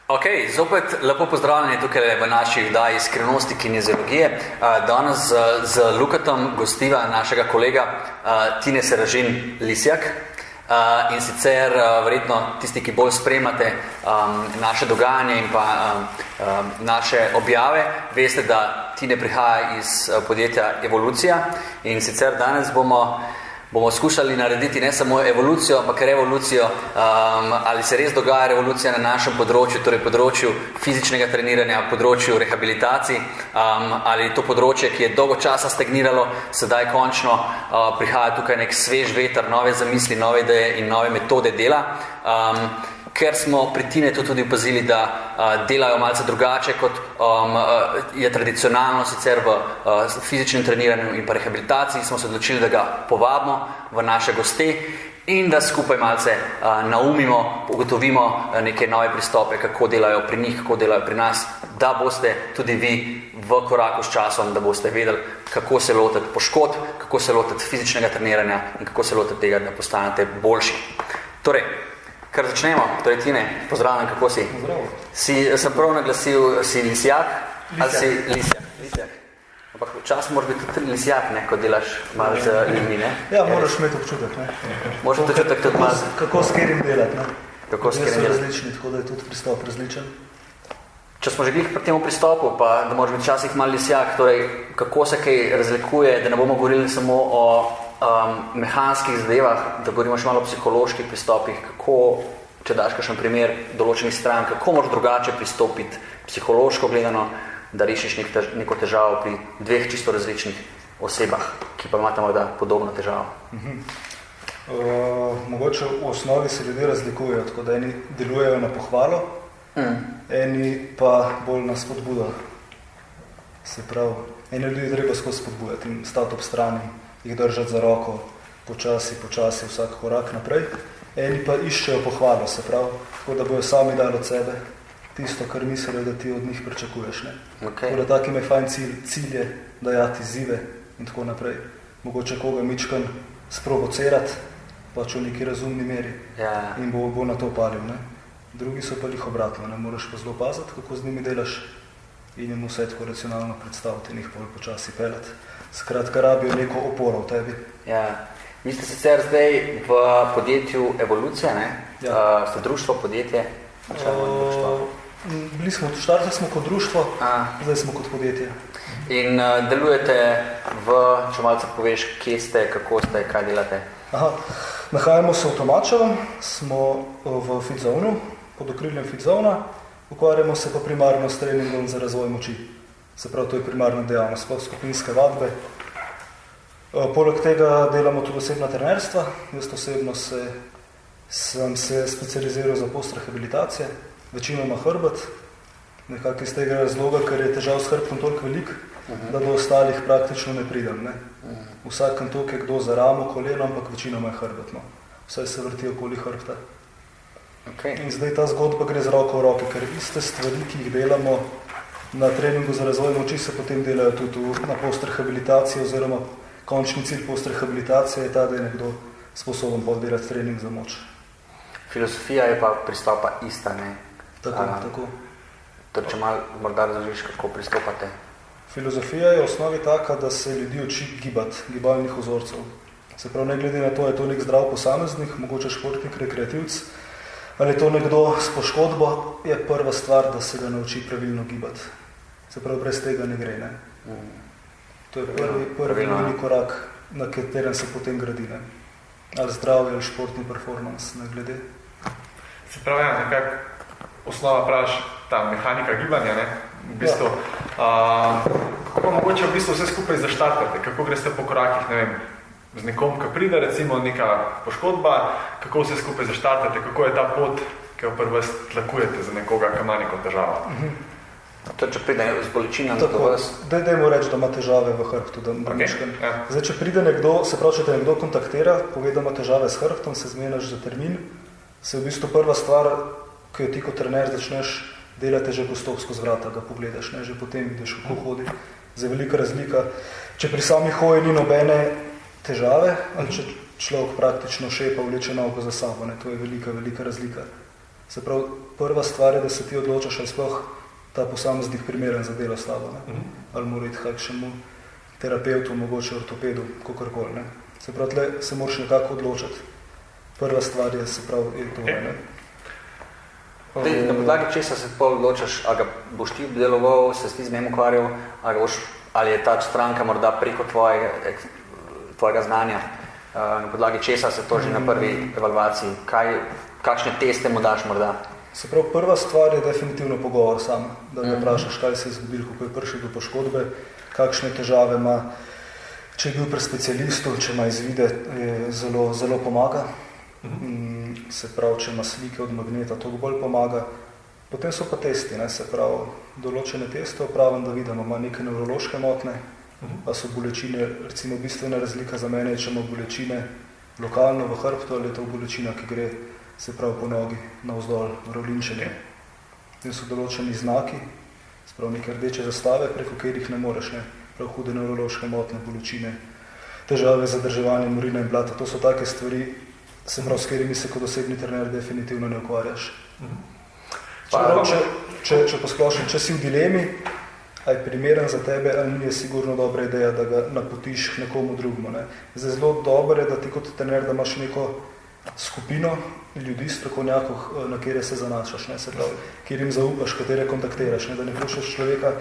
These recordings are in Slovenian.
Ok, zopet lepo pozdravljeni tukaj v naši vdaji Skrivnosti kineziologije. Danes z Lukatom gostiva našega kolega Tine Seražin-Lisjak. In sicer verjetno tisti, ki bolj spremljate naše dogajanje in pa naše objave, veste, da Tine prihaja iz podjetja Evolucija. In sicer danes bomo skušali narediti ne samo evolucijo, ampak revolucijo, ali se res dogaja revolucija na našem področju, torej področju fizičnega treniranja, področju rehabilitacij, ali to področje, ki je dolgo časa stagniralo, sedaj končno prihaja tukaj nek svež veter, nove zamisli, nove ideje in nove metode dela. Ker smo pri Tine to tudi opazili, da delajo malce drugače, kot je tradicionalno sicer v fizičnem treniranju in pa rehabilitaciji, smo se odločili, da ga povabimo v naše goste in da skupaj malce naumimo, ugotovimo neke nove pristope, kako delajo pri njih, kako delajo pri nas, da boste tudi vi v koraku s časom, da boste vedeli, kako se lotiti poškodb, kako se lotiti fizičnega treniranja in kako se lotiti tega, da postanete boljši. Torej, kar začnemo, torej Tine, pozdravljam, kako si? Zdravo. Sem prav naglasil, si Lisjak? Ali si Lisjak? Ampak včasih moraš biti tudi Lisjak, ne, ko delaš malo z ljudmi, ne? Ja, moraš imeti občutek, ne? Moraš občutek tudi malo... Kako s katerim delati, ne? Kako s katerim delati? Različni, tako da je tudi pristop različen. Če smo že glih pri temu pristopu, pa da moraš biti včasih malo Lisjak, torej kako se kaj razlikuje, da ne bomo govorili samo o mehanskih zadevah, da govorimo še malo o psiholoških pristopih, kako, če daš kakšen primer določenih stran, kako moraš drugače pristopiti psihološko gledano, da rešiš neko težavo pri dveh čisto različnih osebah, ki pa imate morda podobno težavo. Mogoče v osnovi se ljudje razlikujejo, tako da eni delujejo na pohvalo, eni pa bolj na spodbudo. Se pravi, eni ljudi treba skozi spodbujati in stati ob strani, jih držati za roko, počasi, vsak korak naprej. Eni pa iščejo pohvalo, se pravi, tako da bojo sami dali od sebe tisto, kar mislijo, da ti od njih pričakuješ. Ne? Okay. Tako da takim je fajn cilje, dajati izzive in tako naprej. Mogoče koga mičkan sprovocirati, pač v neki razumni meri in bo na to palil. Ne? Drugi so pa jih obratno, ne moraš pa zelo paziti, kako z njimi delaš in jim vse tako racionalno predstaviti in jih počasi peljati. Skratka, rabijo neko oporo v tebi. Ja. Vi ste sicer zdaj v podjetju Evolucija, ne? Ja. Ste društvo, podjetje? Štartali smo kot društvo, zdaj smo kot podjetje. In delujete če malce poveš, kje ste, kako ste, kaj delate? Nahajamo se v Tomačevem, smo v Fitzonu, pod okriljem Fitzona, ukvarjamo se pa primarno s treningom za razvoj moči. Se pravi, to je primarna dejavnost, sploh skupinske vadbe. Poleg tega delamo tudi osebna trenerstva. Jaz osebno sem se specializiral za postrehabilitacije, večinoma hrbet. Nekako iz tega razloga, ker je težav s hrbtom toliko velik, da do ostalih praktično ne pridem. Ne? Vsakem toliko je kdo za ramo, koleno, ampak večinoma je hrbetno. Vse se vrti okoli hrbta. Okay. In zdaj ta zgodba gre z roko v roki, ker iste stvari, ki jih delamo na treningu za razvoj moči, se potem delajo tudi na postrehabilitaciji oziroma končni cilj postrehabilitacije je ta, da je nekdo sposoben delati trening za moč. Filozofija je pa pristopa ista, ne? Tako. Torej, če malo morda razložiš, kako pristopate? Filozofija je v osnovi taka, da se ljudi uči gibati, gibalnih vzorcev. Se pravi, ne glede na to, je to nek zdrav posameznik, mogoče športnik, rekreativc, ali je to nekdo s poškodbo, je prva stvar, da se ga nauči pravilno gibati. Se pravi, brez tega ne gre, ne? To je prvi velik korak, na katerem se potem gradi, ne? Ali zdravje, ali športni performance, ne glede. Se pravi, nekako osnova praviš ta mehanika gibanja, ne? V bistvu, kako pa mogoče v bistvu vse skupaj zaštartate? Kako greste po korakih, ne vem, z nekom, ko pride recimo neka poškodba, kako vse skupaj zaštartate, kako je ta pot, ki jo prvo tlakujete za nekoga, ki ima neko težavo? To, če pride z bolečinami do vas? Dajmo reči, da ima težave v hrbtu. Zdaj, če pride nekdo, se pravi, če te nekdo kontaktira, pove, da ima težave s hrbtom, se zmeniš za termin, se v bistvu prva stvar, ki jo ti kot trener začneš delati, že postop skozi vrata, ga pogledaš, ne? Že potem vidiš, kako hodi. Zdaj, velika razlika. Če pri sami hoji ni nobene težave, ali če človek praktično šepa vleče nauko za sabo, ne? To je velika razlika. Se pravi, prva stvar je, da se ti odločaš, ali sploh ta posameznik primeren za delo s tabo, ne? Ali mora iti kakšnemu terapeutu, mogoče ortopedu, kakorkoli, ne? Se pravi, tle se moraš nekako odločiti. Prva stvar je, se pravi, je to, ne? Na podlagi česa se pol odločaš, ali ga boš ti deloval, se ti z njim ukvarjal, ali je ta stranka morda preko tvojega znanja, na podlagi česa se toži na prvi evalvaciji, kakšne teste mu daš morda? Se pravi, prva stvar je definitivno pogovor sam, da ga vprašaš, kaj se je zgodilo, kako je prišel do poškodbe, kakšne težave ima, če je bil pri specialistu, če ima izvide, zelo, zelo pomaga. Se pravi, če ima slike od magneta, to bolj pomaga. Potem so pa testi, ne? Se pravi, določene teste opravim, da vidimo, ima neke nevrološke motne, pa so bolečine, recimo bistvena razlika za mene, če ima bolečine lokalno v hrbtu, ali je to bolečina, ki gre, se pravi, po nogi navzdol, rovlinčenje. Potem so določeni znaki, se pravi, neke rdeče zastave, preko katerih ne moreš, ne? Prav hude nevrološke motne, bolečine, težave z zadrževanjem urina in blata, to so take stvari, se pravi, s katerimi se kot osebni trener definitivno ne ukvarjaš. Če posplošim, če si v dilemi, ali je primeren za tebe, ali ni, je sigurno dobra ideja, da ga napotiš k nekomu drugemu. Ne? Zdaj, zelo dobro je, da ti kot trener, da imaš neko skupino ljudi, strokovnjakov, na kjer se zanašaš, ne? Se pravi, kjer jim zaupaš, katere kontaktiraš, ne? Da ne puščaš človeka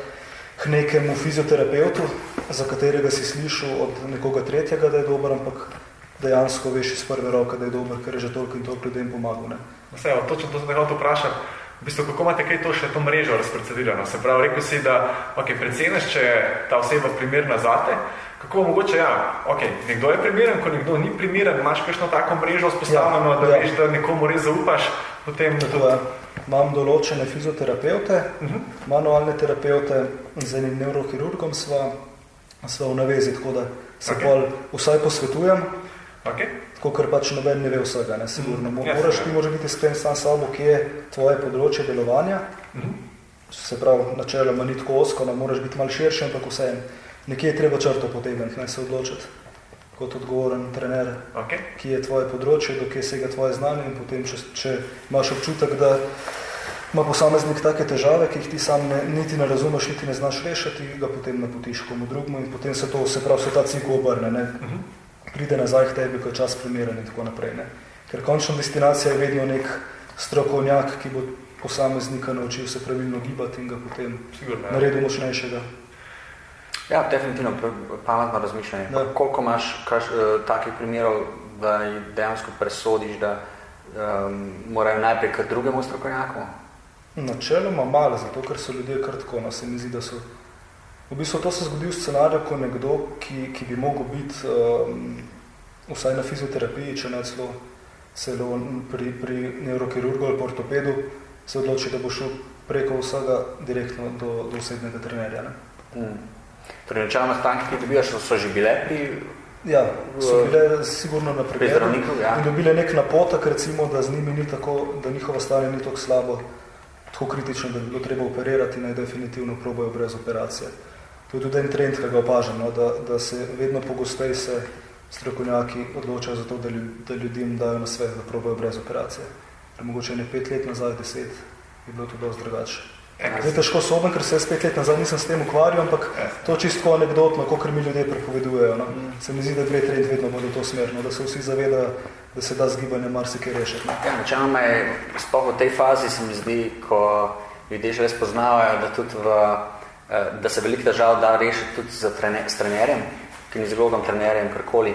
k nekemu fizioterapeutu, za katerega si slišal od nekoga tretjega, da je dober, ampak dejansko veš iz prve roke, da je dober, ker je že toliko in toliko ljudem pomagal. Ne? Vse, točno to sem nekaj vprašati. V bistvu, kako imate kaj to še to mrežo razprocedirano? Se pravi, rekel si, da preceneš, če je ta oseba primerna zate, kako mogoče, nekdo je primeren, ko nekdo ni primeren, imaš kakšno tako mrežo vzpostavljeno, da veš, da nekomu res zaupaš, potem da tudi... Imam določene fizioterapeute, manualne terapeute, z enim neurokirurgom sva v navezi, tako da se vsaj posvetujem, tako ker pač noben ne ve vsega, ne, sigurno. Ti moraš biti iskren sam sabo, kje je tvoje področje delovanja, se pravi, načeloma ni tako osko, moraš biti malo širši, ampak vseeno. Nekje je treba črto potegniti, ne se odločiti kot odgovoren trener, ki je tvoje področje, do kje sega tvoje znanje in potem, če imaš občutek, da ima posameznik take težave, ki jih ti sam niti ne razumeš, niti ne znaš rešiti, ga potem napotiš komu drugmu in potem se ta cikl obrne, ne? Pride nazaj k tebi, ko je čas primeren in tako naprej. Ne? Ker končna destinacija je vedno nek strokovnjak, ki bo posameznika naučil se pravilno gibati in ga potem naredil močnejšega. Ja, definitivno pametno razmišljanje. Koliko imaš takih primerov, da dejansko presodiš, da morajo najprej k drugemu strokovnjaku? Načeloma malo, zato ker so ljudje kar tako, no, se mi zdi, da so... V bistvu to se zgodi v scenariju, ko nekdo, ki bi mogel biti vsaj na fizioterapiji, če ne celo pri neurokirurgu ali ortopedu, se odloči, da bo šel preko vsega direktno do osebnega trenerja. Ne? Torej, načeloma stanke, ki dobivaš, so že bile pri... Ja, so bile sigurno na pregledu in dobile nek napotek, recimo, da z njimi ni tako, da njihovo stanje ni tako slabo, tako kritično, da bi bilo treba operirati, naj definitivno probajo brez operacije. To je tudi en trend, ki ga opažam, no, da se vedno pogosteje se strokovnjaki odločajo za to, da ljudem dajo na svet, da probajo brez operacije. Ker mogoče 5 let nazaj, 10, je bilo to dosti drugače. Zdaj težko soben, ker se 5 let nazaj nisem s tem ukvarjal, ampak to čisto anekdotno, kakor mi ljudje prepovedujejo. No. Se mi zdi, da gre trend vedno bodo to smerno, da se vsi zavedajo, da se da z gibanjem marsikaj rešiti. Ja, načeloma je sploh v tej fazi, se mi zdi, ko ljudje že res poznavajo, da tudi da se veliko težav da rešiti tudi s trenerjem, kinezologom, trenerjem, karkoli.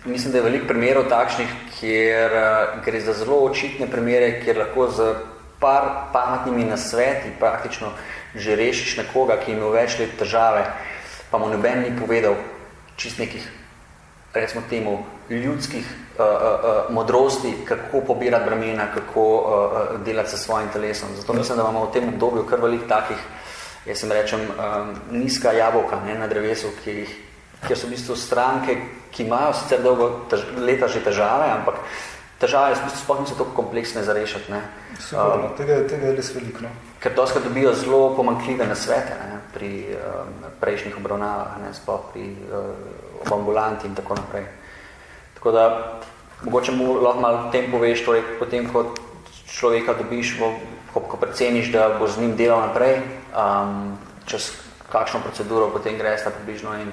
Mislim, da je veliko primerov takšnih, kjer gre za zelo očitne primere, kjer lahko z par pametnimi nasveti praktično že rešiš nekoga, ki ima več let težave, pa mu noben ni povedal čist nekih, recimo temu, ljudskih modrosti, kako pobirati bremena, kako delati sa svojim telesom. Zato mislim, da imamo v tem obdobju kar veliko takih, jaz sem rečem, nizka jabolka, ne, na drevesu, kjer so v bistvu stranke, ki imajo sicer dolgo leta že težave, ampak težave sploh niso tako kompleksne za rešiti. Sigurno, tega je res veliko. No? Ker doskrat dobijo zelo pomanjkljive nasvete, ne, pri prejšnjih obravnavah, ne, sploh pri ambulanti in tako naprej. Tako da, mogoče mu lahko malo tem poveš, torej potem, ko človeka dobiš, ko preceniš, da boš z njim delal naprej, čez kakšno proceduro potem greš približno in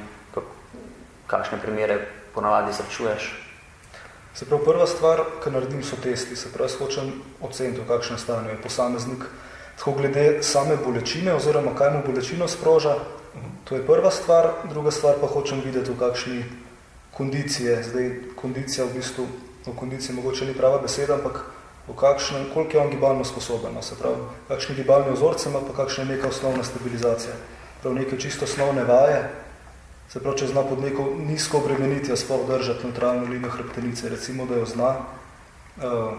kakšne primere ponavadi srečuješ? Se pravi, prva stvar, ki naredim, so testi. Se pravi, hočem oceniti, v kakšnem stanju je posameznik. Tako glede same bolečine oziroma kaj mu bolečino sproža, to je prva stvar. Druga stvar pa hočem videti, v kakšni kondicije. Zdaj, kondicija v bistvu, v kondiciji mogoče ni prava beseda, ampak koliko je on gibalno sposoben. Se pravi, kakšni gibalni vzorce ima, pa kakšna je neka osnovna stabilizacija. Prav neke čisto osnovne vaje, se pravi, če zna pod neko nizko obremenitvijo sploh držati neutralno linijo hrbtenice, recimo, da jo zna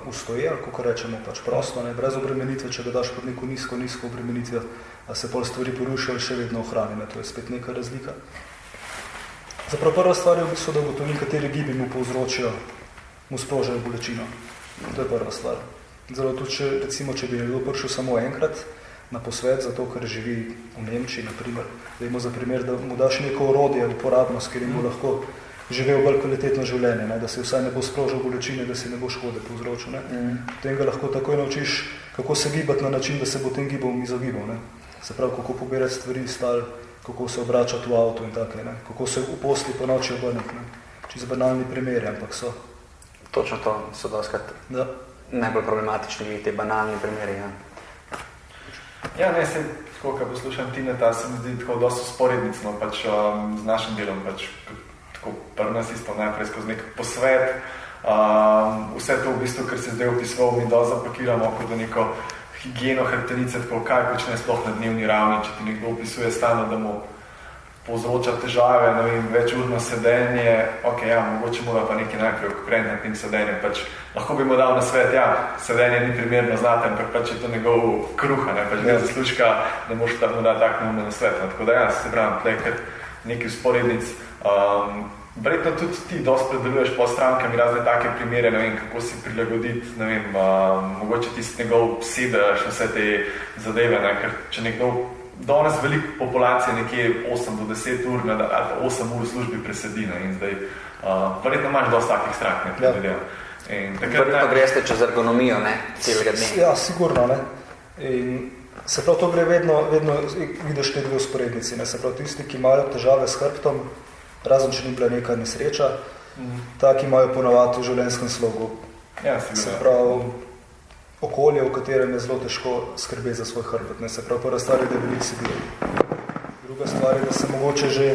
ustoje, ali kako rečemo, pač prosto, ne, brez obremenitve, če ga daš pod neko nizko obremenitvijo, a se pol stvari porušijo ali še vedno ohrani, to je spet neka razlika. Zaprav prva stvar je v bistvu, da ugotovim, kateri gibi mu povzročijo, mu sprožajo bolečino. To je prva stvar. Zelo tudi, recimo, če bi nekdo prišel samo enkrat na posvet, zato ker živi v Nemčiji, naprimer, dajmo za primer, da mu daš neko orodje, uporabnost, ker mu lahko živel bolj kvalitetno življenje, ne? Da se vsaj ne bo sprožil bolečine, da se ne bo škode povzročil. Potem ga lahko takoj naučiš, kako se gibati na način, da se bo tem gibom izogibal. Ne? Se pravi, kako pobirati stvari stal, kako se obračati v avto in tako, ne? Kako se v posli po noči obrniti. Čisto banalni primeri, ampak so. Točno to so doskrat najbolj problematični te banalni primeri. Ja, ne, se, tako, ko poslušam Tineta, se mi zdi tako dosti sporednicno pač, z našim delom, pač, tako pri nas isto najprej skozi nek posvet, vse to v bistvu, ker se zdaj opisoval, mi dosti zapakiramo kot neko higieno hrbtenice, tako kaj počne sploh na dnevni ravni, če ti nekdo opisuje stalno, da mu povzroča težave, ne vem, večurno sedenje, mogoče mora pa nekaj najprej okreniti na tem sedenju, pač lahko bi mu dal na svet, sedenje ni primerno znati, ampak pač je to njegov kruha, ne, pač bez zaslužka ne moš mu dati tak neumno na svet, tako da se pravim, tlej kar nekaj usporednic. Verjetno tudi ti dosti predeluješ po strankami razne take primere, ne vem, kako si prilagoditi, ne vem, mogoče tisti njegov sedež, vse te zadeve, ne, ker če nekdo danes veliko populacije nekje 8 do 10 ur, ali pa 8 ur v službi presedina in zdaj verjetno imaš dosti takih strank, ne, predvidevam. Verjetno greste čez ergonomijo, ne, celega dne. Ja, sigurno, ne. In se prav to gre vedno vidiš te dve usporednici, ne. Se prav tisti, ki imajo težave s hrbtom, razen če ni bila neka nesreča, taki imajo ponavadi v življenjskem slogu. Ja, sigurno. Se prav okolje, v katerem je zelo težko skrbeti za svoj hrbet. Ne? Se pravi, prva stvar je, da veliko sedijo. Druga stvar je, da se mogoče že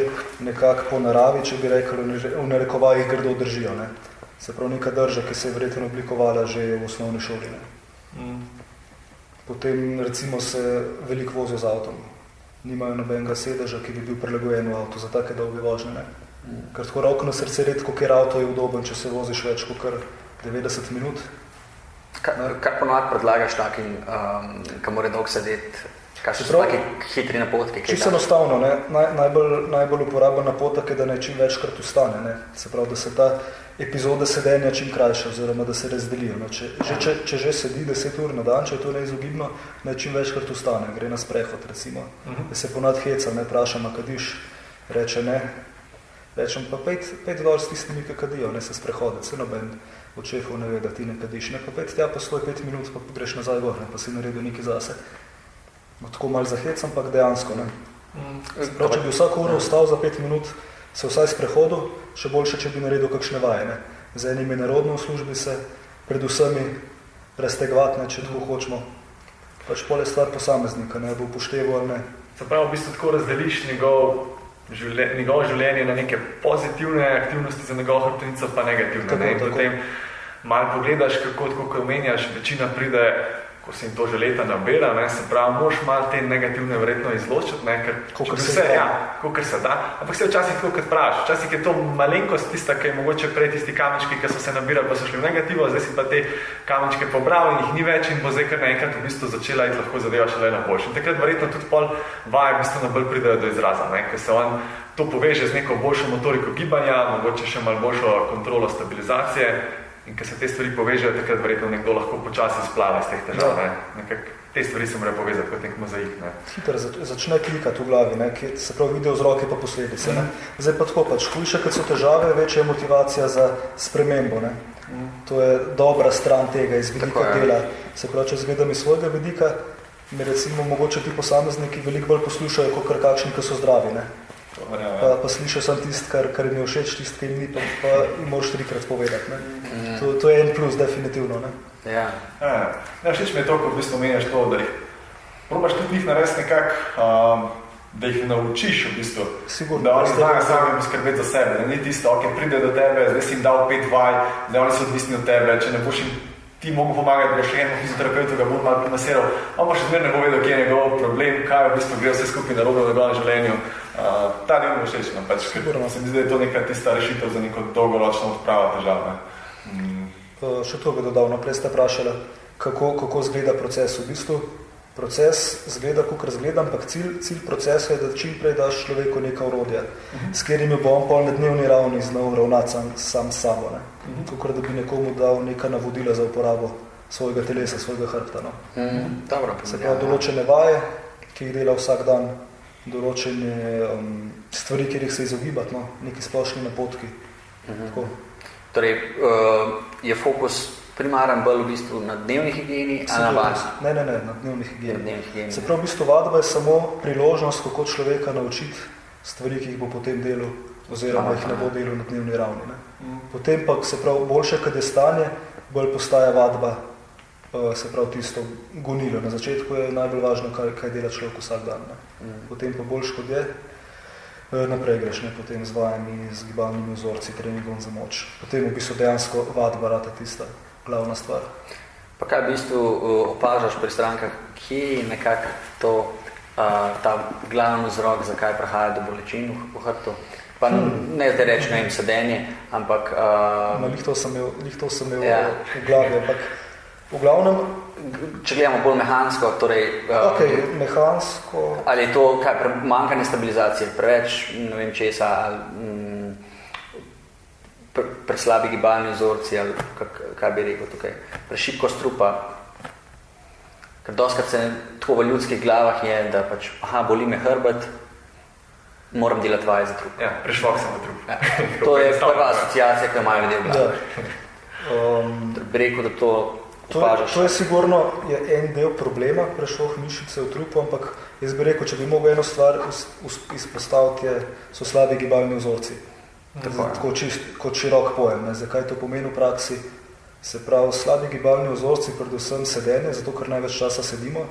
nekako po naravi, če bi rekli, v narekovajih grdo držijo. Ne? Se pravi, neka drža, ki se je verjetno oblikovala že v osnovni šoli. Ne? Potem recimo se veliko vozijo z avtom. Nimajo nobenega sedeža, ki bi bil prilagojen v avto za take dolge vožnje. Ne? Ker tako roko na srce redko, kjer avto je udoben, če se voziš več kot kar 90 minut. Kaj ponovadi predlagaš takim, ki mora dolgo sedeti? Kaj so taki hitri napotki? Čisto enostavno, ne? Najbolj uporaben napotek je, da naj čim večkrat ustane. Ne? Se pravi, da se ta epizoda sedenja čim krajša, oziroma da se razdelijo. Ne? Če že sedi 10 ur na dan, če je to neizogibno, naj čim večkrat ustane. Gre na sprehod, recimo. Da se ponad heca, ne vprašam, a kadiš, reče ne. Rečem pa pet dol s tistimi, ki kadijo, ne se sprehoditi, se noben od šefov ne ve, da ti ne kadiš, ne pa pet tja pa svoj 5 minut, pa greš nazaj gor, ne pa si naredil nekaj zase. Tako malo zahec, ampak dejansko, ne. Prav, če bi vsako uro ostal za 5 minut, se vsaj sprehodil, še boljše, če bi naredil kakšne vaje, ne. Z enim je narodno v službi se predvsemi raztegvati, ne, če tako hočemo. Pač pol je stvar posameznika, ne, bo upošteval ali ne. Se pravi, v bistvu tako razdeliš njegovo življenje na neke pozitivne aktivnosti za njegovo hrbtenico, pa negativne. Tako, in potem malo pogledaš, kako omenjaš, večina pride, ko se jim to že leta nabira, ne, se pravi, moraš malo te negativne verjetno izločiti, ne, ker kakor se da, ampak se včasih tako kot praviš, včasih je to malenkost tista, ki je mogoče prej tisti kamenčki, ki so se nabirali, pa so šli v negativo, zdaj si pa te kamenčke pobral in jih ni več in bo zdaj kar naenkrat v bistvu začela iti lahko zadeva šele na boljši. In takrat verjetno tudi pol vaje bistveno bolj pridejo do izraza, ne, ker se on to poveže z neko boljšo motoriko gibanja, mogoče še malo boljšo kontrolo stabilizacije. In ko se te stvari povežejo, takrat verjetno nekdo lahko počasi splava iz teh težav. Te stvari se mora povezati kot nek mozaik. Ne. Hiter začne klikati v glavi, ne, ki se pravi video vzroke pa posledice. Ne. Zdaj pa tako pač, hujše, kad so težave, večja je motivacija za spremembo. Ne. To je dobra stran tega iz vidika dela. Se pravi, če zgledam iz svojega vidika, mi recimo mogoče ti posamezniki veliko bolj poslušajo, kot kakšni, ki so zdravi. Ne? Pa slišal sem tisto, kar jim je všeč, tisto, ki jim ni, pa jim moraš 3-krat povedati. Ne? To je en plus, definitivno. Ne? Ja. Všeč mi je to, ko v bistvu menjaš to, da jih probaš tudi njih narediti nekako, da jih naučiš v bistvu, sigurno, da oni znajo sami poskrbeti za sebe, da ni tisto, ok, pride do tebe, zdaj si jim dal 5 vaj, zdaj oni so odvisni od tebe, če ne boš jim ti mogel pomagati, da še enemu fizioterapeutu ga bo malo primasiral, on pa še zmer ne bo vedel, kje je njegov problem, kaj v bistvu gre vse skupaj narobe v njegovem življenju. Ta del mi je všeč, pač, ker se mi zdi, da je to neka tista rešitev za neko dolgoročno odpravo težav. Še to bi dodal, naprej ste vprašali, kako zgleda proces v bistvu. Proces zgleda, kakor zgleda, ampak cilj procesa je, da čim prej daš človeku neka orodja, s katerimi bo on pol na dnevni ravni znal ravnati sam s sabo. Kakor da bi nekomu dal neka navodila za uporabo svojega telesa, svojega hrbta. No. Se pravi, določene vaje, ki jih dela vsak dan, določene stvari, kjer jih se izogibati, no, neki splošni napotki. Torej, je fokus primaren bolj v bistvu na dnevni higieni, ali na vas? Ne, na dnevni higieni. Se pravi, v bistvu vadba je samo priložnost, kako človeka naučiti stvari, ki jih bo potem delal, oziroma jih ne bo delal na dnevni ravni. Ne? Potem pa, se pravi, boljše, kad je stanje, bolj postaja vadba, se pravi, tisto gonilo. Na začetku je najbolj važno, kaj dela človek vsak dan. Ne? Potem pa boljš, kot je, naprej greš, ne? Potem z vajami, z gibalnimi vzorci, treningom za moč. Potem v bistvu dejansko vadba rata tista glavna stvar. Pa kaj v bistvu opažaš pri strankah, kje je nekako to, ta glavni vzrok, zakaj prihaja do bolečin v hrbtu? Pa ne zdaj reči, ne vem, sedenje, ampak... Lih to sem imel v glavi, ampak v glavnem... Če gledamo bolj mehansko, torej... mehansko... Ali je to kaj, manjkanje stabilizacije, preveč, ne vem česa, ali... preslabi gibalni vzorci, ali kaj bi rekel tukaj, prešibko strupa. Ker doskrat se tako v ljudskih glavah je, da pač, boli me hrbet, moram delati vaje za trup. Ja, prešlok sem v trup. Ja. To je prva asociacija, ki imajo ljudje v glavah. Bi rekel, da to opažaš. To je sigurno en del problema, prešlok mišice v trupu, ampak jaz bi rekel, če bi mogel eno stvar izpostaviti, so slabi gibalni vzorci. Tako kot širok pojem. Ne? Zakaj to pomeni v praksi? Se pravi, slabi gibalni vzorci, predvsem sedenje, zato ker največ časa sedimo,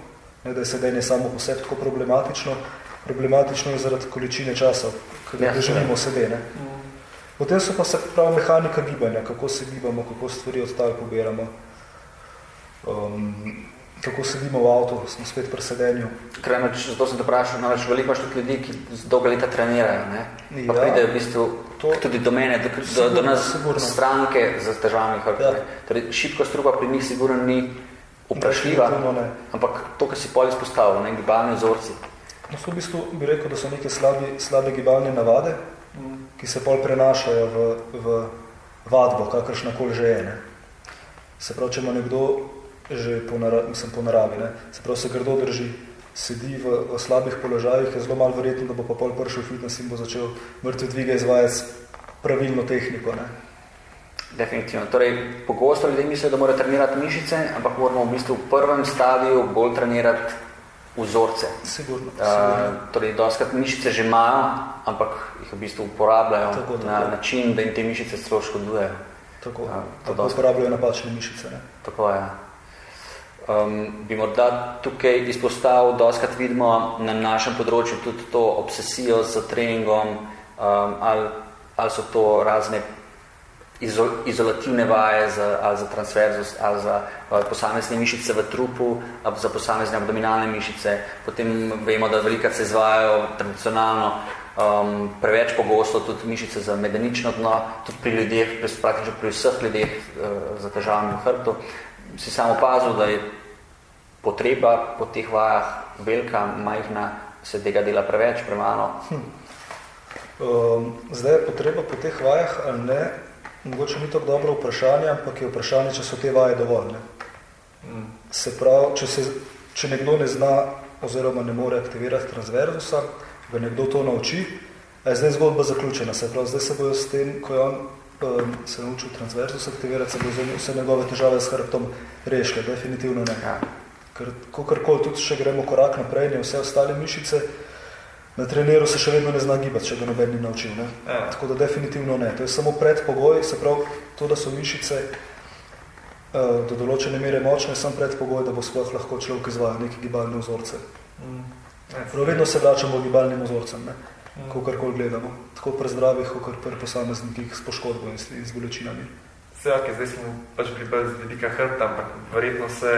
ne, da je sedenje samo po sebi tako problematično. Problematično je zaradi količine časa, ki ga želimo sedene. Potem so pa se pravi mehanika gibanja, kako se gibamo, kako stvari od tal pobiramo, kako sedimo v avtu, smo spet pri sedenju. Zato sem te vprašal, veliko imaš tudi ljudi, ki dolga leta trenirajo, ne? Pa pridejo v bistvu tudi do mene, do nas stranke z težavami hrbta. Torej, šibkost trupa pri njih sigurno ni vprašljiva, ampak to, kar si pol izpostavil, ne, gibalni vzorci. No, v bistvu bi rekel, da so neke slabe gibalne navade, ki se pol prenašajo v vadbo, kakršnakoli že je. Ne? Se pravi, če ima nekdo že po naravi, ne? Se pravi, se grdo drži, sedi v slabih položajih, je zelo malo verjetno, da bo pa pol prišel v fitness in bo začel mrtve dvige izvajati pravilno tehniko. Ne? Definitivno. Torej, pogosto ljudje mislijo, da morajo trenirati mišice, ampak moramo v bistvu v prvem stadiju bolj trenirati vzorce. Sigurno. Torej, doskrat mišice že imajo, ampak jih v bistvu uporabljajo na način, da jim te mišice celo škodujejo. Tako uporabljajo napačne mišice. Ne? Tako je. Bi morda tukaj izpostavil, doskrat vidimo na našem področju tudi to obsesijo z treningom, ali so to razne izolativne vaje ali za transverzus, ali za posamezne mišice v trupu, ali za posamezne abdominalne mišice. Potem vemo, da velikrat se izvajajo tradicionalno preveč pogosto tudi mišice za medenično dno, tudi pri ljudeh, praktično pri vseh ljudeh za težavami v hrbtu. Si sam opazil, da je potreba po teh vajah velika, majhna, se tega dela preveč, premalo? Zdaj je potreba po teh vajah, ali ne, mogoče ni tako dobro vprašanje, ampak je vprašanje, če so te vaje dovolj. Ne? Se pravi, če nekdo ne zna oziroma ne more aktivirati transverzusa, ga nekdo to nauči, a je zdaj zgodba zaključena. Se pravi, zdaj se bojo s tem, ko je on se naučil transverzus aktivirati, se bo vse njegove težave s hrbtom rešile, definitivno ne. Ker kakorkoli tudi, če gremo korak naprej, ne vse ostale mišice, na treneru se še vedno ne zna gibati, če ga noben ni naučil. Ne? Tako da definitivno ne. To je samo predpogoj, se pravi, to, da so mišice do določene mere močne, je sam predpogoj, da bo sploh lahko človek izvajal neke gibalne vzorce. Vedno se vračamo gibalnim vzorcem, kakorkoli gledamo. Tako pri zdravih, kakor pri posameznikih s poškodbo in s bolečinami. Vse, zdaj smo pač pripravili z vidika hrbta, ampak verjetno se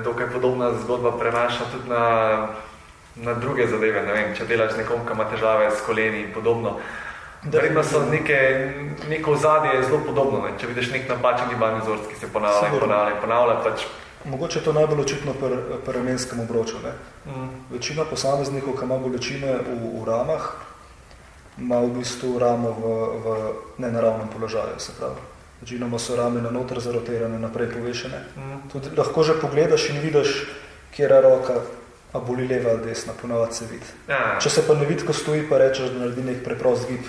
dokaj podobna zgodba prenaša tudi na druge zadeve. Ne vem, če delaš nekom, ki ima težave s koleni in podobno. Verjetno so neko ozadje je zelo podobno. Ne? Če vidiš nek napačen gibalni vzorc, ki se ponavlja, pač... Mogoče je to najbolj očitno pri ramenskem obroču. Večina posameznikov, ki ima bolečine v ramah, ima v bistvu ramo v nenaravnem položaju, se pravi. Večinoma so rame na noter zarotirane, naprej povešene. Tudi lahko že pogledaš in vidiš, kjera roka, a boli leva ali desna, ponavadi se vidi. Če se pa ne vidi, ko stoji, pa rečeš, da naredi nek preprost gib,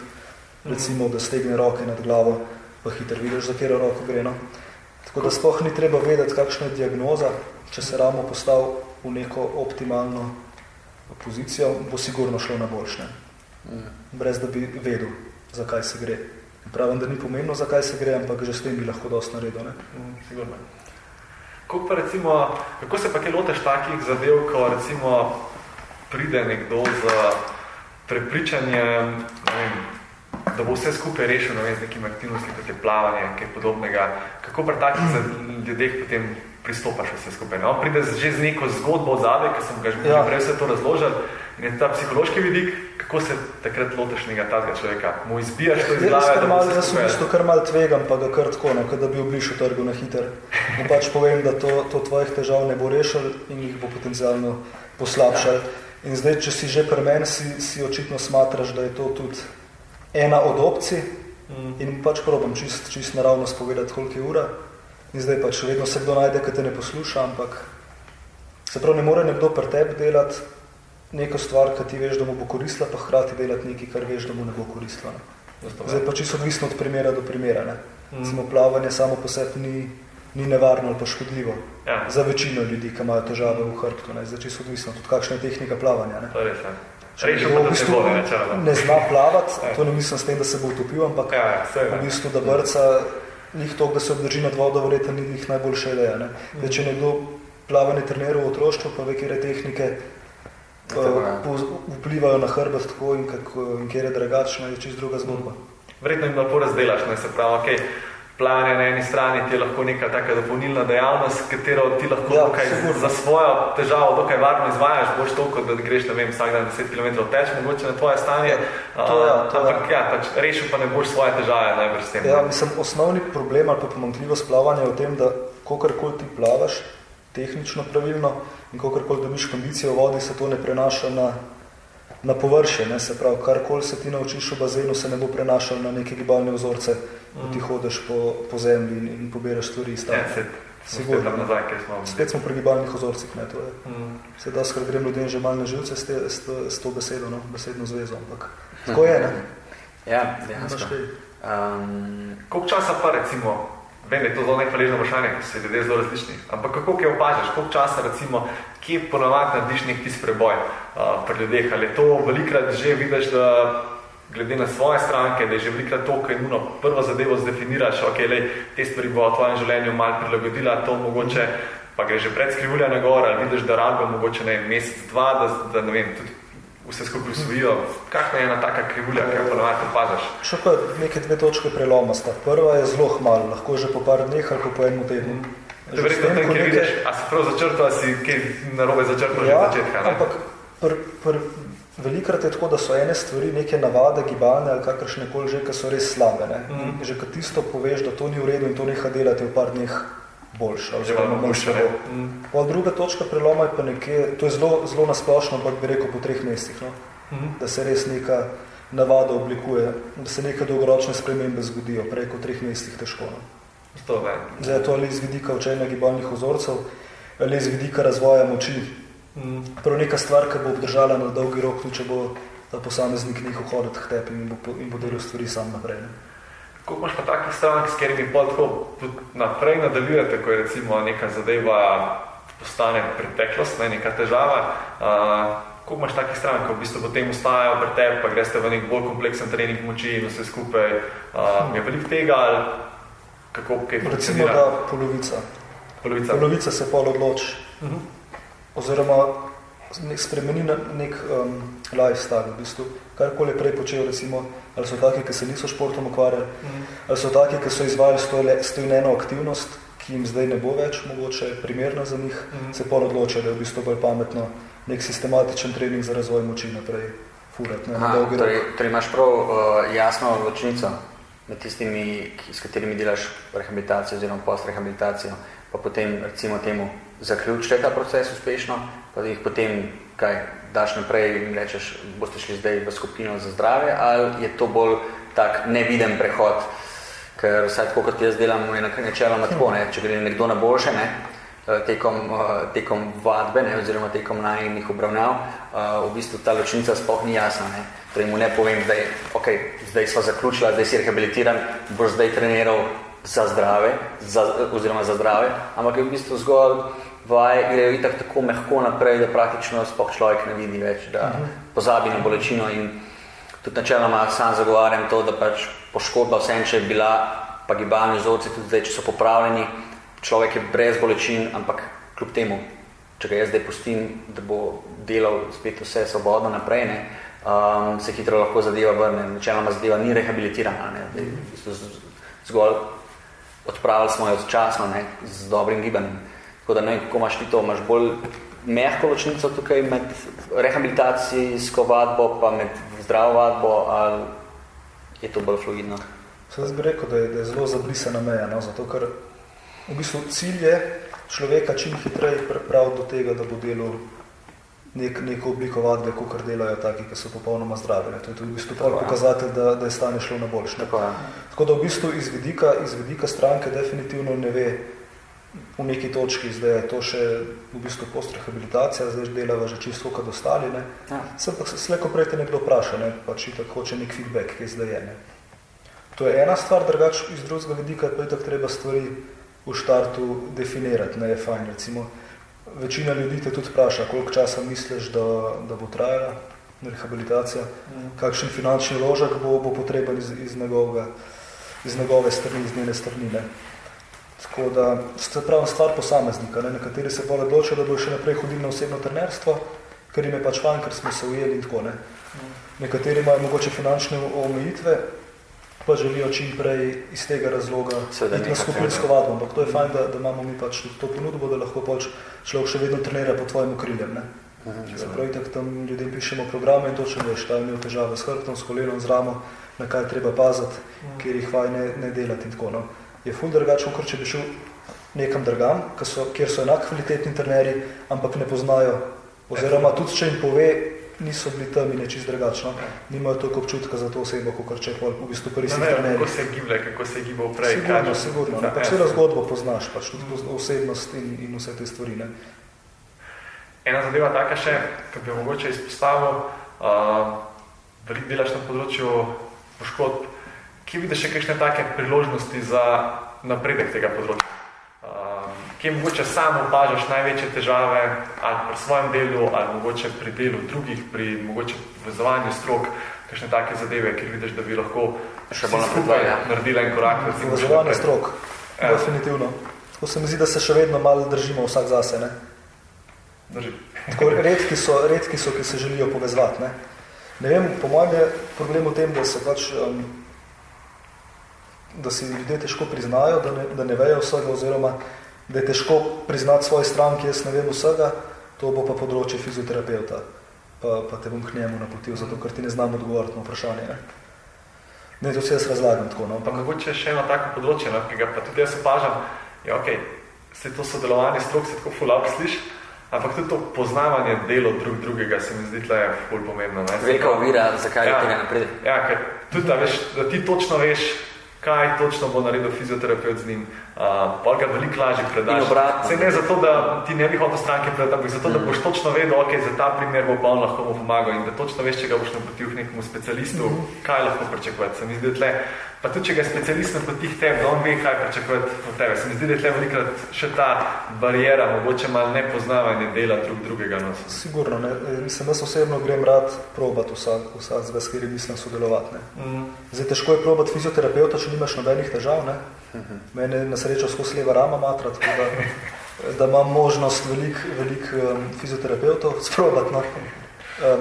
recimo, da stegne roke nad glavo, pa hiter vidiš, za kjero roko gre. No? Tako da sploh ni treba vedeti, kakšna je diagnoza. Če se ramo postavi v neko optimalno pozicijo, bo sigurno šlo na boljše. Brez da bi vedel, zakaj se gre. Pravim, da ni pomembno, zakaj se gre, ampak že s tem bi lahko dosti naredil. Sigurno. Kako se pa kaj loteš takih zadev, ko recimo pride nekdo z prepričanjem, da bo vse skupaj rešil, z nekimi aktivnostmi, kot je plavanje, kaj podobnega. Kako pri takih ljudeh potem pristopaš vse skupaj? On pride že z neko zgodbo odzadaj, ki sem ga že prej vse to razložil, in je ta psihološki vidik, kako se takrat loteš nekega takega človeka? Mu izbijaš to iz glave, da bo vse skupaj? Jaz sem v bistvu kar malo tvegam, pa ga kar tako, da bi oblišel trgu na hiter. Mu pač povem, da to tvojih težav ne bo rešil in jih bo potencialno poslabšal. In zdaj, če si že pri meni, si očitno smatraš, da je to tudi ena od opcij in pač probam čist naravno spovedati, koliko je ura. In zdaj pač vedno se kdo najde, ki te ne posluša, ampak se prav ne more nekdo pri tebi delati neko stvar, ki ti veš, da mu bo koristila, pa hkrati delati nekaj, kar veš, da mu ne bo koristila. Zdaj pa čisto odvisno od primera do primera. Samo plavanje samo po sebi ni nevarno ali pa škodljivo. Za večino ljudi, ki imajo težave v hrbtu. Zdaj čisto odvisno tudi, kakšna je tehnika plavanja. Če v bistvu ne zna plavati, to ne mislim s tem, da se bo utopil, ampak v bistvu, da brca njih toliko, da se obdrži nad vodo, verjetno ni njih najboljša ideja. Če nekdo plavanje treniral v otroštvu, pa ve, kjer tehnike vplivajo na hrbet tako in kjer je drugačno, je čisto druga zgodba. Verjetno jim lahko razdelaš, se pravi, plavanje na eni strani ti je lahko neka taka dopolnilna dejavnost, katero ti lahko za svojo težavo dokaj varno izvajaš, boš toliko, da greš, ne vem, vsak dan 10 km teč, mogoče na tvoje stanje, ampak pač rešil pa ne boš svoje težave najbrž s tem. Mislim, osnovni problem ali pa pomanjkljivost plavanja je v tem, da kolikor ti plavaš tehnično pravilno in kolikor dobiš kondicijo v vodi, se to ne prenaša na površje, se pravi, karkoli se ti naučiš v bazenu, se ne bo prenašal na neke gibalne vzorce, ko ti hodeš po zemlji in poberaš stvari iz tam. Spet smo pri gibalnih vzorcih, to je. Se doskrat grem ljudem že malo na živce s to besedo, besedno zvezo, ampak tako je, ne? Ja, dejansko. Koliko časa pa recimo, vem, da je to zelo nehvaležno vprašanje, ki so ljudje zelo različni, ampak kako kaj opažaš, koliko časa recimo, kje ponavadi narediš nek tisti preboj pri ljudeh, ali je to velikrat že vidiš, da glede na svoje stranke, da je že velikrat to, kaj nuno prvo zadevo zdefiniraš, te stvari bo v tvojem življenju malo prilagodila, to mogoče pa gre že pred skrivulja na gor, ali vidiš, da rabo mogoče mesec, dva, da ne vem, tudi vse skupaj usvojijo. Kakšna je ena taka krivulja, kaj ponavadi opažaš? Še pa neke dve točke preloma sta. Prva je zelo hmalo, lahko že po par dneh ali po enem tednu. Verjetno tem, kjer vidiš, a si prav začrtal, a si kaj narobe začrtal že začetka, ne? Ampak velikrat je tako, da so ene stvari, neke navade, gibalne ali kakršnekoli že, ki so res slabe. Že kad tisto poveš, da to ni v redu in to neha delati v par dneh boljša. Druga točka preloma je pa nekje, to je zelo nasplošno, ampak bi rekel po 3 mesecih, da se res neka navada oblikuje, da se neke dolgoročne spremembe zgodijo, preko 3 mesecih težko. Zdaj je to ali iz vidika učenja gibalnih vzorcev, ali iz vidika razvoja moči. Prav neka stvar, ki bo obdržala na dolgi rok, tudi če bo ta posameznik nehal hoditi k tebi in bo delal stvari sam naprej. Koliko imaš pa takih strank, s katerimi pol tako naprej nadaljujete, ko je recimo neka zadeva postane preteklost, neka težava, koliko imaš takih strank, ko v bistvu potem ustajajo pri tebi, pa greste v nek bolj kompleksen trening moči in vse skupaj, je veliko tega ali kako kaj funkcionira? Recimo, da polovica se pol odloči. Oziroma spremeni nek lifestyle, v bistvu. Karkoli prej počel, recimo, ali so taki, ki se niso športom ukvarjali, ali so taki, ki so izvajali stojneno aktivnost, ki jim zdaj ne bo več, mogoče primerna za njih, se pol odločijo, da je v bistvu bolj pametno nek sistematičen trening za razvoj moči naprej furati. Torej imaš prav jasno ločnico med tistimi, s katerimi delaš rehabilitacijo oziroma postrehabilitacijo, pa potem recimo temu zaključite ta proces uspešno, pa jih potem daš naprej in rečeš, boste šli zdaj v skupino za zdravje, ali je to bolj tak neviden prehod, ker vsaj tako, kot jaz delam, je načeloma tako, če gre nekdo na boljše, tekom vadbe, oziroma tekom najinih obravnav, v bistvu ta ločnica sploh ni jasna. Torej mu ne povem, zdaj sva zaključila, zdaj si rehabilitiran, boš zdaj treniral za zdrave, oziroma za zdrave, ampak je v bistvu zgolj vaje grejo itak tako mehko naprej, da praktično sploh človek ne vidi več, da pozabi na bolečino in tudi načeloma sam zagovarjam to, da pač poškodba vsem, če je bila, pa gibalni vzorci tudi zdaj, če so popravljeni, človek je brez bolečin, ampak kljub temu, če ga jaz zdaj pustim, da bo delal spet vse svobodno naprej, se hitro lahko zadeva vrne. Načeloma zadeva ni rehabilitirana, zgolj odpravili smo jo začasno, z dobrim gibanjem. Tako da ne vem, kako imaš ti to, imaš bolj mehko ločnico tukaj med rehabilitacijsko vadbo pa med zdravo vadbo, ali je to bolj fluidno? Jaz bi rekel, da je zelo zabrisana meja, zato ker v bistvu cilj je človeka čim hitreje pripraviti do tega, da bo delal neko obliko vadbe, kakor delajo taki, ki so popolnoma zdravi. To je tudi v bistvu pokazatelj, da je stanje šlo na boljše. Tako da v bistvu iz vidika stranke definitivno ne ve v neki točki, zdaj je to še v bistvu postrehabilitacija, zdaj delava že čisto kot ostali. Slejko prej te nekdo vpraša, pač itak hoče nek feedback, ki zdaj je. To je ena stvar, drugače iz drugega vidika pa itak treba stvari v štartu definirati, je fajn. Recimo, večina ljudi te tudi vpraša, koliko časa misliš, da bo trajala rehabilitacija, kakšen finančni vložek bo potreben iz njegove strani, iz njene strani. Tako da se pravi stvar posameznika. Nekateri se bolj odločijo, da bo še naprej hodili na osebno trenerstvo, ker jim je pač fajn, ker smo se ujeli in tako. Nekateri imajo mogoče finančne omejitve, pa želijo čim prej iz tega razloga iti na skupinsko vadbo. Ampak to je fajn, da imamo mi pač to ponudbo, da lahko pač človek še vedno trenira pod tvojim okriljem. Se pravi, tako tam ljudem pišemo programe in točno veš, ta je imel težave s hrbtom, s kolenom, z ramo, na kaj treba paziti, kjer jih vaj ne delati in tako. Je ful drugače, kot če bi šel nekam drugam, kjer so enak kvalitetni trenerji, ampak ne poznajo, oziroma tudi, če jim pove, niso bili tam in je čist drugačno. Nimajo toliko občutka za to osebo, kot če v bistvu prvi trenerji. Kako se je giblje, kako se je gibal prej? Sigurno. Ampak celo zgodbo poznaš, pač tudi osebnost in vse te stvari. Ena zadeva taka še, ki bi mogoče izpostavil, veliko delaš na področju poškodb. Kje vidiš še kakšne take priložnosti za napredek tega področja? Kje mogoče sam opažaš največje težave ali pri svojem delu, ali mogoče pri delu drugih, pri mogoče povezovanju strok, kakšne take zadeve, kjer vidiš, da bi lahko še bolj skupaj naredila en korak? Povezovanje strok, definitivno. Tako se mi zdi, da se še vedno malo držimo vsak zase. Drži. Tako redki so, ki se želijo povezovati. Ne vem, po mojem je problem v tem, da se pač da si ljudje težko priznajo, da ne vejo vsega, oziroma da je težko priznati svoji stranki, jaz ne vem vsega, to bo pa področje fizioterapeuta, pa te bom k njemu napotil, zato ker ti ne znam odgovoriti na vprašanje. Ne, to se jaz razlagam tako. Pa mogoče še eno tako področje, ki ga pa tudi jaz opažam, je se to sodelovanje strok se tako ful sliši, ampak tudi to poznavanje delo drugega se mi zdi tle ful pomembno. Velika ovira, zakaj je tega naprej? Ja, ker tudi da ti točno veš, kaj točno bo naredil fizioterapeut z njim, pa ga veliko lažje predaš. Se ne zato, da ti ne bi hotel stranke predati, ampak zato, da boš točno vedel, za ta primer bo pa on lahko mu pomagal in da točno veš, če ga boš napotil k nekemu specialistu, kaj lahko pričakovati. Se mi zdi, tle Pa tudi, če ga specialist napotih tebi, da on ve, kaj pričakovati od tebe. Se mi zdi, da je tle velikrat še ta barijera, mogoče malo nepoznavanje dela drugega nosa. Sigurno, ne. Mislim, jaz osebno grem rad probati vsak zvez, kjer mislim sodelovati. Ne. Zdaj, težko je probati fizioterapeuta, če nimaš nobenih težav. Ne. Mene je na srečo skozi leva rama matra, tako da imam možnost velik fizioterapeutov sprobati. No.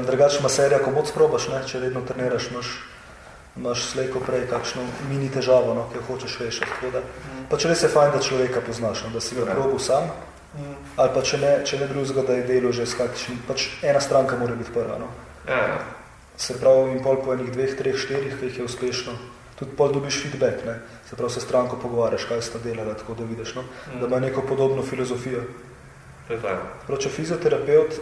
Drugače maserja, ko mod sprobaš, ne, če redno treniraš, imaš slejko prej kakšno mini težavo, no, ki jo hočeš rešiti. Tako da, pač res je fajn, da človeka poznaš, no, da si ga probil sam, ali pa če ne drugega, da je delo že s kakšnim, pač ena stranka mora biti prva. No. Se pravi, in pol po enih 2, 3, 4, ki jih je uspešno, tudi pol dobiš feedback, ne. Se pravi, se stranko pogovarjaš, kaj sta delala, tako da vidiš, no, da ima neko podobno filozofijo. Prav, če fizioterapeut,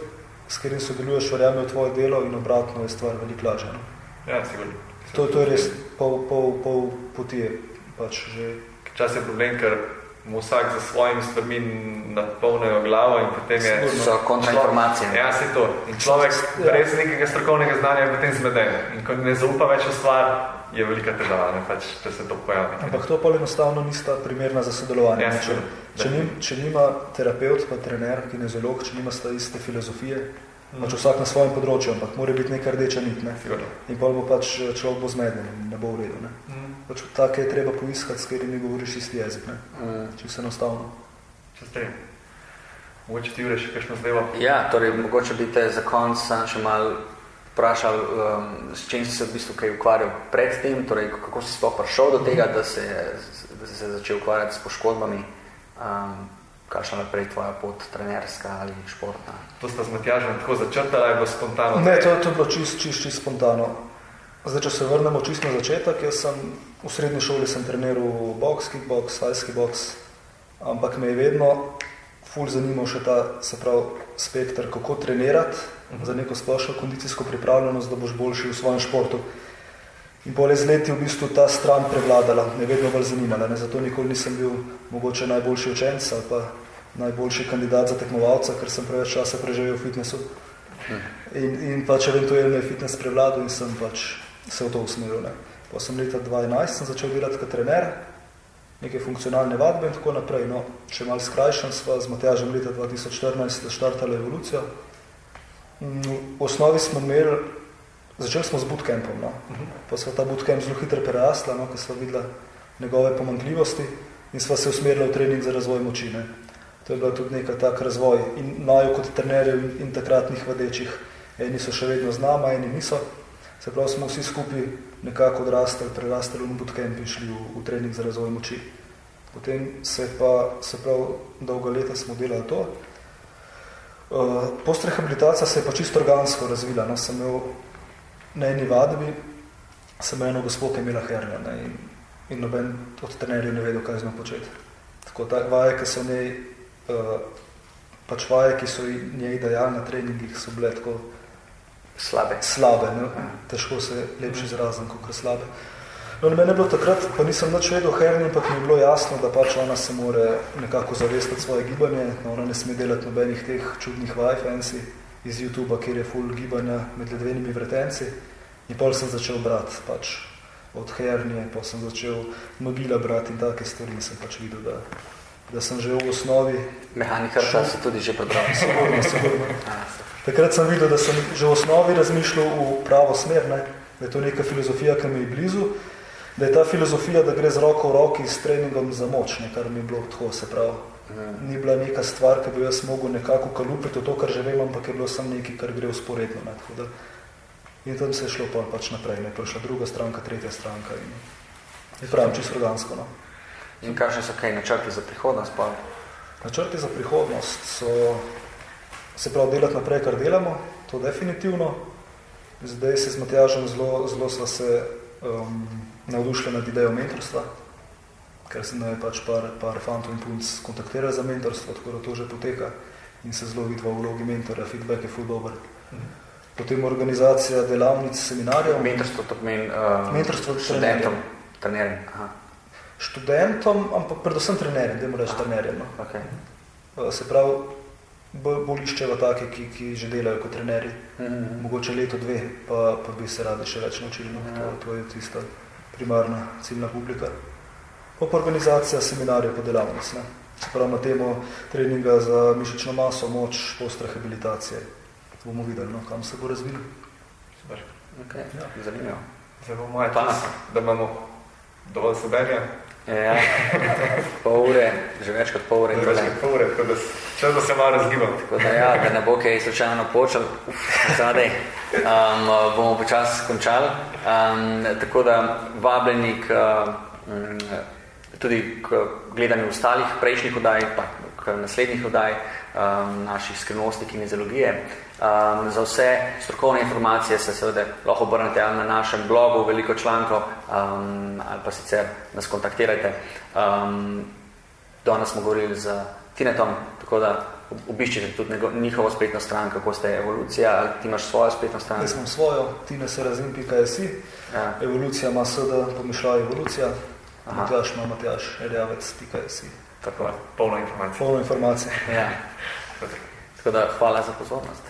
s katerim sodeluješ, verjame v tvoje delo in obratno je stvar veliko lažja. No. Ja, sigurno. To je res pol poti je pač že. Čas je problem, ker mu vsak za svojimi stvarmi napolnejo glavo in potem je... So kontrainformacije. Ja, se to. In človek brez nekega strokovnega znanja je potem zmeden. In ko ne zaupa več v stvar, je velika težava, ne, pač, če se to pojavi. Ampak to pol enostavno nista primerna za sodelovanje. Ja, če nima terapeut pa trener, kineziolog, če nima sta iste filozofije, pač vsak na svojem področju, ampak mora biti neka rdeča nit, ne? In pol bo pač človek bo zmeden in ne bo v redu. Ne? Pač take je treba poiskati, s katerimi govoriš isti jezik, ne? Čisto enostavno. Mogoče ti, Jure, še kakšno zdajva? Ja, torej, mogoče bi te za konc še malo vprašal, s čim si se v bistvu kaj ukvarjal pred tem, torej, kako si sploh prišel do tega, da si se začel ukvarjati s poškodbami, kakšna naprej tvoja pot, trenerska ali športna? To sta z Matjažem tako začrtala, je bilo spontano? Ne, to je bilo čisto spontano. Zdaj, če se vrnemo čisto na začetek, jaz sem v srednji šoli sem treniral boks, kickboks, tajski boks, ampak me je vedno ful zanimal še ta, se pravi, spekter, kako trenirati za neko splošno kondicijsko pripravljenost, da boš boljši v svojem športu. In bolje z leti v bistvu ta stran prevladala, me vedno bolj zanimala, ne? Zato nikoli nisem bil mogoče najboljši učenec ali pa najboljši kandidat za tekmovalca, ker sem preveč časa preživel v fitnessu. In pač eventualno je fitness prevladal in sem pač se v to usmeril. Ne? Pa sem leta 2011 sem začel delati kot trener, neke funkcionalne vadbe in tako naprej. No, če malo skrajšam, sva z Matjažem leta 2014 štartala evolucijo. V osnovi smo imeli, začeli smo z bootcampom, no. Pa sva ta bootcamp zelo hitro prerasla, no, ker sva videla njegove pomanjkljivosti in sva se usmerila v trening za razvoj moči. Ne. To je bila tudi neka tak razvoj in naju kot trenerjev in takratnih vadečih. Eni so še vedno z nama, eni niso. Se pravi, smo vsi skupaj nekako prerastali v bootcamp in šli v trening za razvoj moči. Potem se pravi, dolga leta smo delali to. Postrehabilitacija se je pa čisto organsko razvila. No, sem imel na eni vadbi, sem eno gospo, ki je imela hernijo, ne, in noben od trenerjev ne vedel, kaj z njo početi. Tako tak vaje, ki so njej, pač vaje, ki so njej dajali na treningih, so bile tako slabe, ne? Težko se lepši izrazim, kot slabe. No, mene je bilo takrat, pa nisem nič vedel o herniji, ampak mi je bilo jasno, da pač ona se more nekako zavestati svoje gibanje, no, ona ne sme delati nobenih teh čudnih vaj, fancy, iz YouTubea, kjer je full gibanja med ledvenimi vretenci. In pol sem začel brati pač od hernije, pa sem začel mogila brati in take stvari in sem pač videl, da sem že v osnovi... Mehanika si tudi že prebral. Sigurno. Takrat sem videl, da sem že v osnovi razmišljal v pravo smer, ne? Da je to neka filozofija, ki mi je blizu, da je ta filozofija, da gre z roko v roki s treningom za moč, ne? Kar mi je bilo tako, se pravi. Ni bila neka stvar, ki bi jaz mogel nekako kalupiti v to, kar že vem, ampak je bilo samo nekaj, kar gre usporedno. Ne? Tako da, in tam se je šlo pač naprej, ne? Prišla druga stranka, tretja stranka in pravim, čisto organsko. No? In kakšne so kaj načrti za prihodnost? Pa? Načrti za prihodnost so, se pravi, delati naprej, kar delamo, to definitivno. Zdaj se z Matjažem zelo sva se navdušila nad idejo mentorstva, ker se nam je pač par fantov in punc kontaktirali za mentorstvo, tako da to že poteka in se zelo vidva v vlogi mentora, feedback je ful dober. Potem organizacija delavnic, seminarjev. Mentorstvo to pomeni študentom, trenerjem. Študentom, ampak predvsem trenerjem, dajmo reči trenerjem. No. Okay. Se pravi, bolj iščeva take, ki že delajo kot trenerji. Mogoče leto, dve, pa bi se radi še več naučili. No. To je tisto primarna ciljna publika. Pa organizacija seminarjev po delavnic. Se pravi na temo treninga za mišično maso, moč, post-rehabilitacije. Bomo videli, kam se bo razvili. Super. Okay. Ja, zanimivo. Zdaj bo moja čas, da imamo dovolj sedenja. Ja, pol ure, že več kot pol ure. Več kot pol ure, tako da čas, da se malo razgibam. Tako da ja, da ne bo kaj slučajno počel, zadaj, bomo počas končali. Tako da vabljeni tudi k gledanju ostalih prejšnjih oddaj, pa k naslednjih oddaj naših skrivnosti kineziologije. Za vse strokovne informacije se seveda lahko obrnete na našem blogu, veliko člankov, ali pa sicer nas kontaktirajte. Danes smo govorili z Tinetom, tako da obiščite tudi njihovo spletno stran, kako ste Evolucija, ali ti imaš svojo spletno stran? Jaz imam svojo, tineserazin.si, ja. Evolucija ima SD, pomišljaj Evolucija, Matjaž ima matjaž.erjavec.si. Tako, polno informacije. Polno informacije. Ja. Tako da hvala za pozornost.